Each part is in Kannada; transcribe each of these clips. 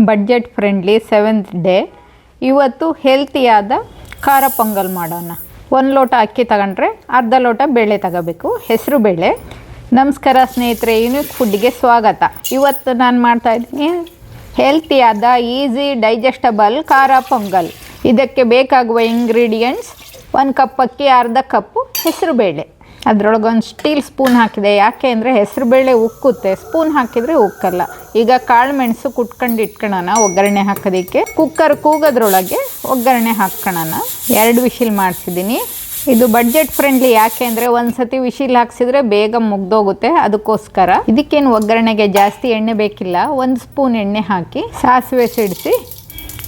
Budget friendly 7th day. ಇವತ್ತು ಹೆಲ್ತಿಯಾದ ಖಾರ ಪೊಂಗಲ್ ಮಾಡೋಣ. 1 ಲೋಟ ಅಕ್ಕಿ ತಗೊಂಡ್ರೆ ಅರ್ಧ ಲೋಟ ಬೇಳೆ ತಗೋಬೇಕು, ಹೆಸರು ಬೇಳೆ. ನಮಸ್ಕಾರ ಸ್ನೇಹಿತರೆ, ಯೂನಿಕ್ ಫುಡ್ಗೆ ಸ್ವಾಗತ. ಇವತ್ತು ನಾನು ಮಾಡ್ತಾಯಿದ್ದೀನಿ ಹೆಲ್ತಿಯಾದ ಈಸಿ ಡೈಜೆಸ್ಟಬಲ್ ಖಾರ ಪೊಂಗಲ್. ಇದಕ್ಕೆ ಬೇಕಾಗುವ ಇಂಗ್ರೀಡಿಯೆಂಟ್ಸ್: 1 ಕಪ್ ಅಕ್ಕಿ, ಅರ್ಧ ಕಪ್ಪು ಹೆಸರು ಬೇಳೆ. ಅದರೊಳಗೆ ಒಂದು ಸ್ಟೀಲ್ ಸ್ಪೂನ್ ಹಾಕಿದೆ. ಯಾಕೆ ಅಂದರೆ ಹೆಸರು ಬೇಳೆ ಉಕ್ಕುತ್ತೆ, ಸ್ಪೂನ್ ಹಾಕಿದರೆ ಉಕ್ಕಲ್ಲ. ಈಗ ಕಾಳು ಮೆಣಸು ಕುಟ್ಕೊಂಡು ಇಟ್ಕೊಳ್ಳೋಣ ಒಗ್ಗರಣೆ ಹಾಕೋದಕ್ಕೆ. ಕುಕ್ಕರ್ ಕೂಗೋದ್ರೊಳಗೆ ಒಗ್ಗರಣೆ ಹಾಕ್ಕೊಳ್ಳೋಣ. 2 ವಿಶಿಲ್ ಮಾಡಿಸಿದ್ದೀನಿ. ಇದು ಬಡ್ಜೆಟ್ ಫ್ರೆಂಡ್ಲಿ. ಯಾಕೆ ಅಂದರೆ ಒಂದು ಸತಿ ವಿಶಿಲ್ ಹಾಕ್ಸಿದ್ರೆ ಬೇಗ ಮುಗ್ದೋಗುತ್ತೆ, ಅದಕ್ಕೋಸ್ಕರ. ಇದಕ್ಕೇನು ಒಗ್ಗರಣೆಗೆ ಜಾಸ್ತಿ ಎಣ್ಣೆ ಬೇಕಿಲ್ಲ. 1 ಸ್ಪೂನ್ ಎಣ್ಣೆ ಹಾಕಿ ಸಾಸಿವೆ ಸಿಡಿಸಿ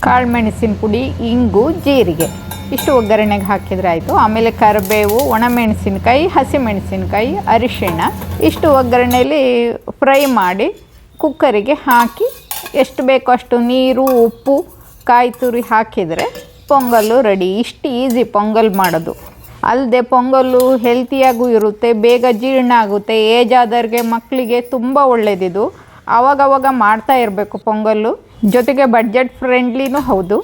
ಕಾಳು ಮೆಣಸಿನ ಪುಡಿ, ಇಂಗು, ಜೀರಿಗೆ ಇಷ್ಟು ಒಗ್ಗರಣೆಗೆ ಹಾಕಿದರೆ ಆಯಿತು. ಆಮೇಲೆ ಕರಿಬೇವು, ಒಣಮೆಣಸಿನ್ಕಾಯಿ, ಹಸಿಮೆಣಸಿನ್ಕಾಯಿ, ಅರಿಶಿಣ ಇಷ್ಟು ಒಗ್ಗರಣೆಯಲ್ಲಿ ಫ್ರೈ ಮಾಡಿ ಕುಕ್ಕರಿಗೆ ಹಾಕಿ ಎಷ್ಟು ಬೇಕೋ ಅಷ್ಟು ನೀರು, ಉಪ್ಪು, ಕಾಯಿ ತುರಿ ಹಾಕಿದರೆ ಪೊಂಗಲ್ಲು ರೆಡಿ. ಇಷ್ಟು ಈಸಿ ಪೊಂಗಲ್ ಮಾಡೋದು. ಅಲ್ಲದೆ ಪೊಂಗಲ್ಲು ಹೆಲ್ತಿಯಾಗೂ ಇರುತ್ತೆ, ಬೇಗ ಜೀರ್ಣ ಆಗುತ್ತೆ. ಏಜ್ ಆದವ್ರಿಗೆ, ಮಕ್ಕಳಿಗೆ ತುಂಬ ಒಳ್ಳೆಯದಿದು. ಆವಾಗವಾಗ ಮಾಡ್ತಾ ಇರಬೇಕು ಪೊಂಗಲ್ಲು. ಜೊತೆಗೆ ಬಡ್ಜೆಟ್ ಫ್ರೆಂಡ್ಲಿನೂ ಹೌದು.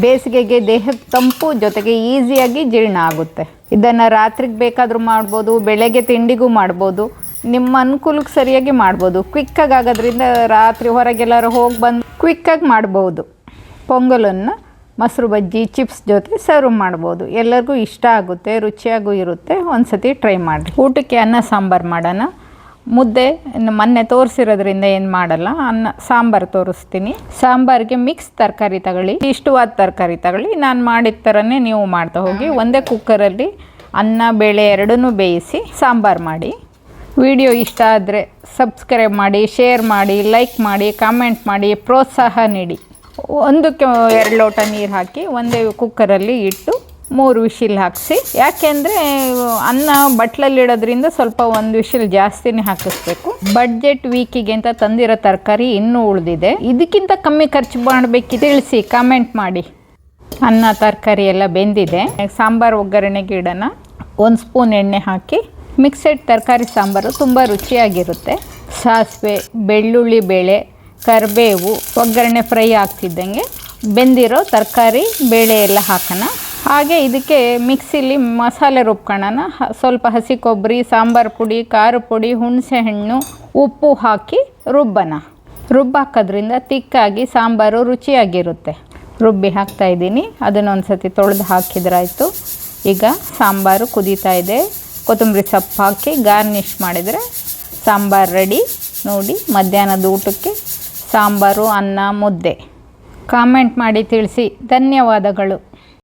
ಬೇಸಿಗೆಗೆ ದೇಹಕ್ಕೆ ತಂಪು, ಜೊತೆಗೆ ಈಸಿಯಾಗಿ ಜೀರ್ಣ ಆಗುತ್ತೆ. ಇದನ್ನು ರಾತ್ರಿಗೆ ಬೇಕಾದರೂ ಮಾಡ್ಬೋದು, ಬೆಳಗ್ಗೆ ತಿಂಡಿಗೂ ಮಾಡ್ಬೋದು. ನಿಮ್ಮ ಅನುಕೂಲಕ್ಕೆ ಸರಿಯಾಗಿ ಮಾಡ್ಬೋದು. ಕ್ವಿಕ್ಕಾಗಿ ಆಗೋದ್ರಿಂದ ರಾತ್ರಿ ಹೊರಗೆಲ್ಲರೂ ಹೋಗಿ ಬಂದು ಕ್ವಿಕ್ಕಾಗಿ ಮಾಡ್ಬೋದು. ಪೊಂಗಲನ್ನು ಮೊಸರು ಬಜ್ಜಿ, ಚಿಪ್ಸ್ ಜೊತೆ ಸರ್ವ್ ಮಾಡ್ಬೋದು. ಎಲ್ಲರಿಗೂ ಇಷ್ಟ ಆಗುತ್ತೆ, ರುಚಿಯಾಗೂ ಇರುತ್ತೆ. ಒಂದು ಸತಿ ಟ್ರೈ ಮಾಡಿರಿ. ಊಟಕ್ಕೆ ಅನ್ನ ಸಾಂಬಾರು ಮಾಡೋಣ. ಮುದ್ದೆ ಮೊನ್ನೆ ತೋರಿಸಿರೋದ್ರಿಂದ ಏನು ಮಾಡಲ್ಲ, ಅನ್ನ ಸಾಂಬಾರು ತೋರಿಸ್ತೀನಿ. ಸಾಂಬಾರಿಗೆ ಮಿಕ್ಸ್ ತರಕಾರಿ ತಗೊಳ್ಳಿ, ಇಷ್ಟವಾದ ತರಕಾರಿ ತಗೊಳ್ಳಿ. ನಾನು ಮಾಡಿದ ಥರನೇ ನೀವು ಮಾಡ್ತಾ ಹೋಗಿ. ಒಂದೇ ಕುಕ್ಕರಲ್ಲಿ ಅನ್ನ ಬೇಳೆ ಎರಡನ್ನೂ ಬೇಯಿಸಿ ಸಾಂಬಾರು ಮಾಡಿ. ವಿಡಿಯೋ ಇಷ್ಟ ಆದರೆ ಸಬ್ಸ್ಕ್ರೈಬ್ ಮಾಡಿ, ಶೇರ್ ಮಾಡಿ, ಲೈಕ್ ಮಾಡಿ, ಕಾಮೆಂಟ್ ಮಾಡಿ, ಪ್ರೋತ್ಸಾಹ ನೀಡಿ. 2 ಲೋಟ ನೀರು ಹಾಕಿ ಒಂದೇ ಕುಕ್ಕರಲ್ಲಿ ಇಟ್ಟು 3 ವಿಶಿಲ್ ಹಾಕಿಸಿ. ಯಾಕೆಂದರೆ ಅನ್ನ ಬಟ್ಲಲ್ಲಿಡೋದ್ರಿಂದ ಸ್ವಲ್ಪ 1 ವಿಶಿಲ್ ಜಾಸ್ತಿನೇ ಹಾಕಿಸ್ಬೇಕು. ಬಡ್ಜೆಟ್ ವೀಕಿಗೆ ಅಂತ ತಂದಿರೋ ತರಕಾರಿ ಇನ್ನೂ ಉಳಿದಿದೆ. ಇದಕ್ಕಿಂತ ಕಮ್ಮಿ ಖರ್ಚು ಮಾಡಬೇಕು ತಿಳಿಸಿ, ಕಾಮೆಂಟ್ ಮಾಡಿ. ಅನ್ನ ತರಕಾರಿ ಎಲ್ಲ ಬೆಂದಿದೆ. ಸಾಂಬಾರು ಒಗ್ಗರಣೆಗೆ ಇಡೋಣ. 1 ಸ್ಪೂನ್ ಎಣ್ಣೆ ಹಾಕಿ ಮಿಕ್ಸೆಡ್ ತರಕಾರಿ ಸಾಂಬಾರು ತುಂಬ ರುಚಿಯಾಗಿರುತ್ತೆ. ಸಾಸಿವೆ, ಬೆಳ್ಳುಳ್ಳಿ ಬೇಳೆ, ಕರಿಬೇವು, ಒಗ್ಗರಣೆ ಫ್ರೈ ಆಗ್ತಿದ್ದಂಗೆ ಬೆಂದಿರೋ ತರಕಾರಿ ಬೇಳೆ ಎಲ್ಲ ಹಾಕೋಣ. ಹಾಗೆ ಇದಕ್ಕೆ ಮಿಕ್ಸಿಲಿ ಮಸಾಲೆ ರುಬ್ಕೊಳ್ಳೋಣ. ಸ್ವಲ್ಪ ಹಸಿ ಕೊಬ್ಬರಿ, ಸಾಂಬಾರು ಪುಡಿ, ಖಾರ ಪುಡಿ, ಹುಣಸೆ ಹಣ್ಣು, ಉಪ್ಪು ಹಾಕಿ ರುಬ್ಬೋಣ. ಹಾಕೋದ್ರಿಂದ ತಿಕ್ಕಾಗಿ ಸಾಂಬಾರು ರುಚಿಯಾಗಿರುತ್ತೆ. ರುಬ್ಬಿ ಹಾಕ್ತಾಯಿದ್ದೀನಿ. ಅದನ್ನೊಂದು ಸತಿ ತೊಳೆದು ಹಾಕಿದ್ರಾಯಿತು. ಈಗ ಸಾಂಬಾರು ಕುದೀತಾ ಇದೆ. ಕೊತ್ತಂಬರಿ ಸೊಪ್ಪು ಹಾಕಿ ಗಾರ್ನಿಷ್ ಮಾಡಿದರೆ ಸಾಂಬಾರು ರೆಡಿ. ನೋಡಿ, ಮಧ್ಯಾಹ್ನದ ಊಟಕ್ಕೆ ಸಾಂಬಾರು, ಅನ್ನ, ಮುದ್ದೆ. ಕಾಮೆಂಟ್ ಮಾಡಿ ತಿಳಿಸಿ. ಧನ್ಯವಾದಗಳು.